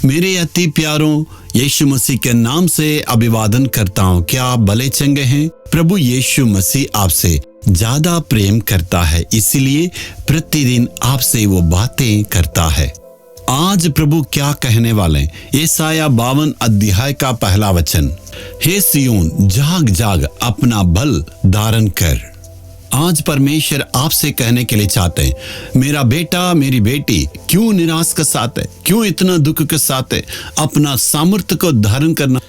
मेरे अति प्यारों, यीशु मसीह के नाम से अभिवादन करता हूँ। क्या आप भले चंगे हैं? प्रभु यीशु मसीह आपसे ज्यादा प्रेम करता है, इसीलिए प्रतिदिन आपसे वो बातें करता है। आज प्रभु क्या कहने वाले हैं? यशायाह 52 अध्याय का पहला वचन, हे सिय्योन, जाग जाग अपना बल धारण कर। आज परमेश्वर आपसे कहने के लिए चाहते हैं, मेरा बेटा, मेरी बेटी, क्यों निराश के साथ है, क्यों इतना दुख के साथ है? अपना सामर्थ्य को धारण करना।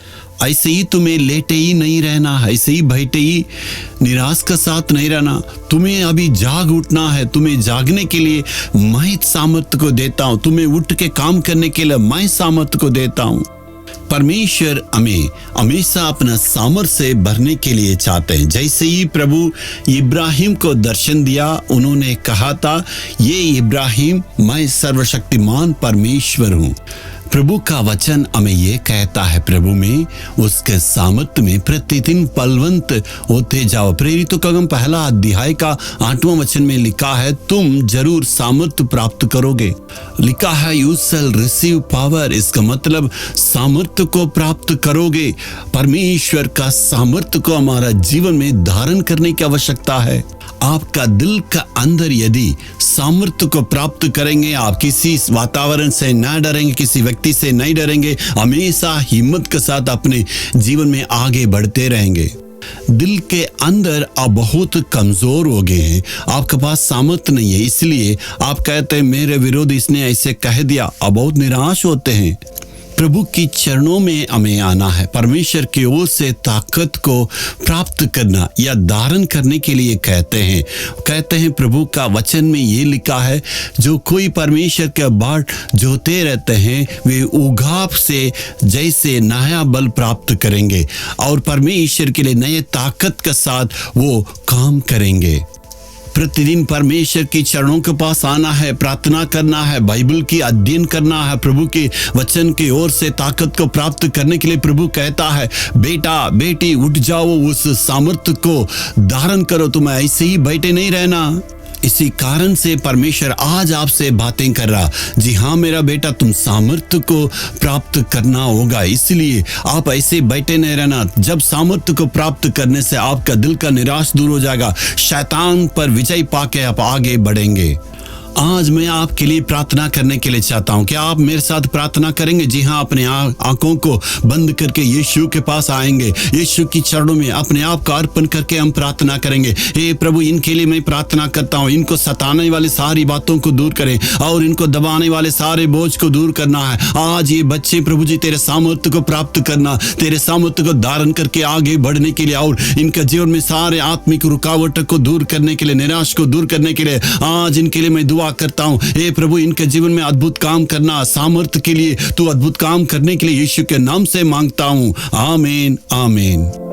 ऐसे ही तुम्हें लेटे ही नहीं रहना, ऐसे ही बैठे ही निराश के साथ नहीं रहना। तुम्हें अभी जाग उठना है। तुम्हें जागने के लिए मैं सामर्थ्य को देता हूँ। तुम्हें उठ के काम करने के लिए मैं सामर्थ्य को देता हूँ। परमेश्वर हमें हमेशा अपना सामर्थ्य से भरने के लिए चाहते हैं। जैसे ही प्रभु इब्राहिम को दर्शन दिया, उन्होंने कहा था, ये इब्राहिम, मैं सर्वशक्तिमान परमेश्वर हूँ। प्रभु का वचन हमें ये कहता है, प्रभु में, उसके सामर्थ्य में प्रतिदिन बलवंत होते जाओ। प्रेरितों का काम पहला अध्याय का 8वां वचन में लिखा है, तुम जरूर सामर्थ्य प्राप्त करोगे। लिखा है, यू शैल रिसीव पावर। इसका मतलब सामर्थ्य को प्राप्त करोगे। परमेश्वर का सामर्थ्य को हमारा जीवन में धारण करने की आवश्यकता है। आपका दिल का अंदर यदि सामर्थ्य को प्राप्त करेंगे, आप किसी वातावरण से न डरेंगे, किसी व्यक्ति से नहीं डरेंगे, हमेशा हिम्मत के साथ अपने जीवन में आगे बढ़ते रहेंगे। दिल के अंदर आप बहुत कमजोर हो गए हैं, आपके पास सामर्थ्य नहीं है, इसलिए आप कहते हैं, मेरे विरोध इसने ऐसे कह दिया। आप बहुत निराश होते हैं। प्रभु की चरणों में हमें आना है। परमेश्वर की ओर से ताकत को प्राप्त करना या धारण करने के लिए कहते हैं प्रभु का वचन में ये लिखा है, जो कोई परमेश्वर के बाट जोते रहते हैं, वे उगाव से जैसे नया बल प्राप्त करेंगे और परमेश्वर के लिए नए ताकत के साथ वो काम करेंगे। प्रतिदिन परमेश्वर की चरणों के पास आना है, प्रार्थना करना है, बाइबल की अध्ययन करना है। प्रभु के वचन की ओर से ताकत को प्राप्त करने के लिए प्रभु कहता है, बेटा, बेटी, उठ जाओ, उस सामर्थ्य को धारण करो। तुम्हें ऐसे ही बैठे नहीं रहना। इसी कारण से परमेश्वर आज आपसे बातें कर रहा, जी हाँ मेरा बेटा, तुम सामर्थ्य को प्राप्त करना होगा, इसलिए आप ऐसे बैठे नहीं रहना। जब सामर्थ्य को प्राप्त करने से आपका दिल का निराश दूर हो जाएगा, शैतान पर विजय पाके आप आगे बढ़ेंगे। आज मैं आपके लिए प्रार्थना करने के लिए चाहता हूँ। क्या आप मेरे साथ प्रार्थना करेंगे? जी हाँ, अपने आंखों को बंद करके यीशु के पास आएंगे, यीशु की चरणों में अपने आप का अर्पण करके हम प्रार्थना करेंगे। हे प्रभु, इनके लिए मैं प्रार्थना करता हूँ, इनको सताने वाली सारी बातों को दूर करें और इनको दबाने वाले सारे बोझ को दूर करना है। आज ये बच्चे प्रभु जी तेरे सामर्थ्य को प्राप्त करना, तेरे सामर्थ्य को धारण करके आगे बढ़ने के लिए और इनका जीवन में सारे आत्मिक रुकावटों को दूर करने के लिए, निराश को दूर करने के लिए आज इनके लिए मैं दुआ करता हूं। हे प्रभु, इनके जीवन में अद्भुत काम करना, सामर्थ्य के लिए तू अद्भुत काम करने के लिए यीशु के नाम से मांगता हूं। आमीन, आमीन।